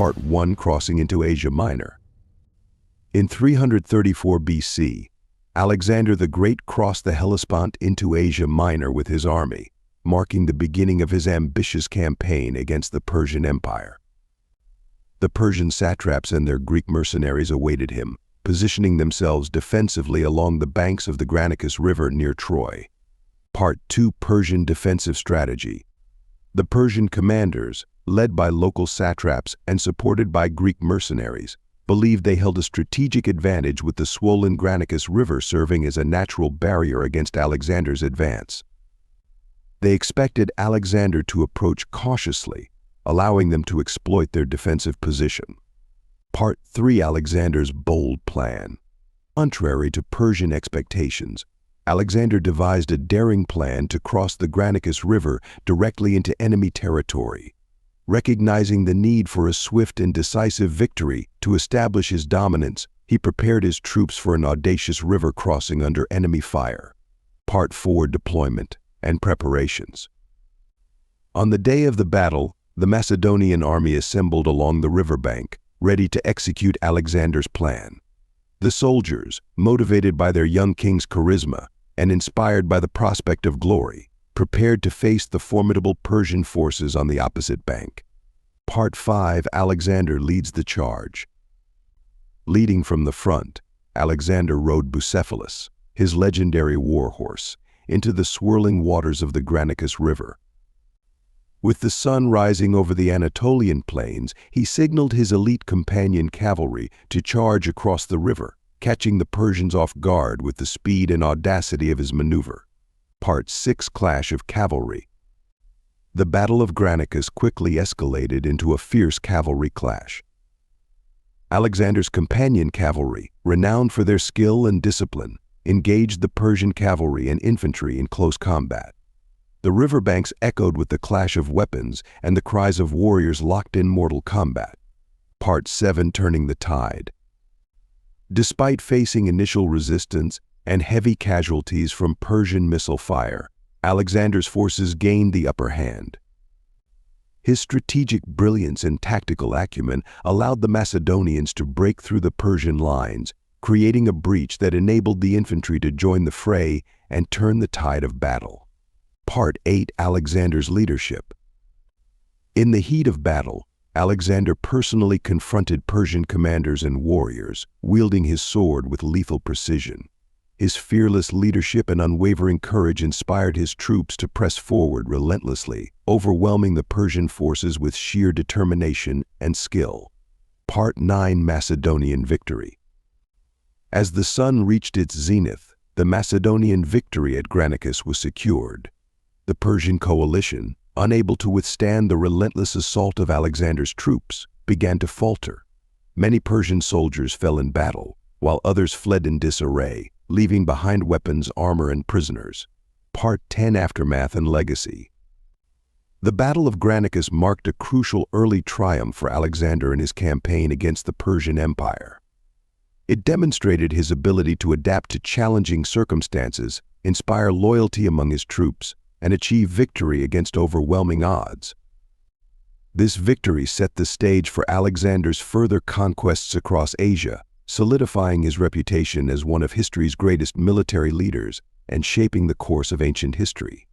Part 1, Crossing into Asia Minor. In 334 BC, Alexander the Great crossed the Hellespont into Asia Minor with his army, marking the beginning of his ambitious campaign against the Persian Empire. The Persian satraps and their Greek mercenaries awaited him, positioning themselves defensively along the banks of the Granicus River near Troy. Part 2, Persian Defensive Strategy. The Persian commanders, led by local satraps and supported by Greek mercenaries, believed they held a strategic advantage, with the swollen Granicus River serving as a natural barrier against Alexander's advance. They expected Alexander to approach cautiously, allowing them to exploit their defensive position. Part 3, Alexander's bold plan. Contrary to Persian expectations, Alexander devised a daring plan to cross the Granicus River directly into enemy territory. Recognizing the need for a swift and decisive victory to establish his dominance, he prepared his troops for an audacious river crossing under enemy fire. Part 4, Deployment and Preparations. On the day of the battle, the Macedonian army assembled along the riverbank, ready to execute Alexander's plan. The soldiers, motivated by their young king's charisma and inspired by the prospect of glory, prepared to face the formidable Persian forces on the opposite bank. Part 5, Alexander leads the charge. Leading from the front, Alexander rode Bucephalus, his legendary war horse, into the swirling waters of the Granicus River. With the sun rising over the Anatolian plains, he signaled his elite companion cavalry to charge across the river, catching the Persians off guard with the speed and audacity of his maneuver. Part 6, Clash of Cavalry. The Battle of Granicus quickly escalated into a fierce cavalry clash. Alexander's companion cavalry, renowned for their skill and discipline, engaged the Persian cavalry and infantry in close combat. The riverbanks echoed with the clash of weapons and the cries of warriors locked in mortal combat. Part 7, Turning the Tide. Despite facing initial resistance and heavy casualties from Persian missile fire, Alexander's forces gained the upper hand. His strategic brilliance and tactical acumen allowed the Macedonians to break through the Persian lines, creating a breach that enabled the infantry to join the fray and turn the tide of battle. Part 8, Alexander's Leadership. In the heat of battle, Alexander personally confronted Persian commanders and warriors, wielding his sword with lethal precision. His fearless leadership and unwavering courage inspired his troops to press forward relentlessly, overwhelming the Persian forces with sheer determination and skill. Part 9, Macedonian Victory. As the sun reached its zenith, the Macedonian victory at Granicus was secured. The Persian coalition, unable to withstand the relentless assault of Alexander's troops, began to falter. Many Persian soldiers fell in battle, while others fled in disarray, leaving behind weapons, armor, and prisoners. Part 10, Aftermath and Legacy. The Battle of Granicus marked a crucial early triumph for Alexander in his campaign against the Persian Empire. It demonstrated his ability to adapt to challenging circumstances, inspire loyalty among his troops, and achieve victory against overwhelming odds. This victory set the stage for Alexander's further conquests across Asia, solidifying his reputation as one of history's greatest military leaders and shaping the course of ancient history.